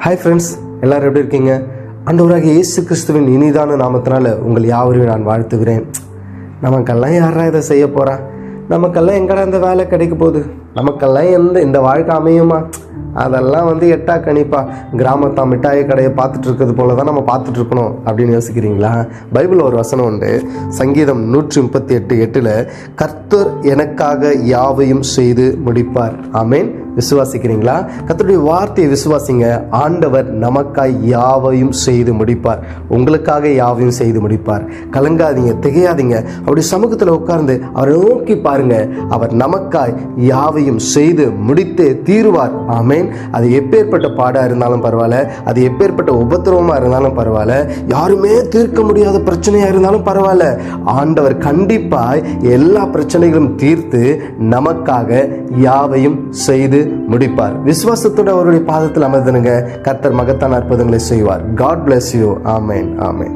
Hi friends, எல்லோரும் எப்படி இருக்கீங்க? ஆண்டவராகிய இயேசு கிறிஸ்துவின் இனிதான நாமத்தினால உங்கள் யாவரையும் நான் வாழ்த்துகிறேன். நமக்கெல்லாம் யாரா இதை செய்ய போகிறா? நமக்கெல்லாம் எங்கடா இந்த வேலை கிடைக்க போகுது? நமக்கெல்லாம் இந்த வாழ்க்கை அமையுமா? அதெல்லாம் எட்டா கணிப்பா. கிராமத்தா மிட்டாய் கடையை பார்த்துட்டு இருக்கிறது போல தான் நம்ம பார்த்துட்டு இருக்கணும் அப்படின்னு யோசிக்கிறீங்களா? பைபிள் ஒரு வசனம் உண்டு. சங்கீதம் 138:8 கர்த்தர் எனக்காக யாவையும் செய்து முடிப்பார். ஆமேன். விசுவாசிக்கிறீங்களா? கர்த்தருடைய வார்த்தையை விசுவாசிங்க. ஆண்டவர் நமக்காய் யாவையும் செய்து முடிப்பார். உங்களுக்காக யாவையும் செய்து முடிப்பார். கலங்காதீங்க, திகையாதீங்க. அவருடைய சமூகத்தில் உட்கார்ந்து அவரை நோக்கி பாருங்க. அவர் நமக்காய் யாவையும் செய்து முடித்தே தீருவார். ஆமேன். அது எப்பேற்பட்ட பாடா இருந்தாலும் பரவாயில்ல, அது எப்பேற்பட்ட உபத்திரவமா இருந்தாலும் பரவாயில்ல, யாருமே தீர்க்க முடியாத பிரச்சனையா இருந்தாலும் பரவாயில்ல, ஆண்டவர் கண்டிப்பாய் எல்லா பிரச்சனைகளும் தீர்த்து நமக்காக யாவையும் செய்து முடிப்பார். விசுவாசத்தோட அவருடைய பாதத்தில் அமர்ந்துங்க. கர்த்தர் மகத்தான அற்புதங்களை செய்வார். God bless you. Amen. Amen.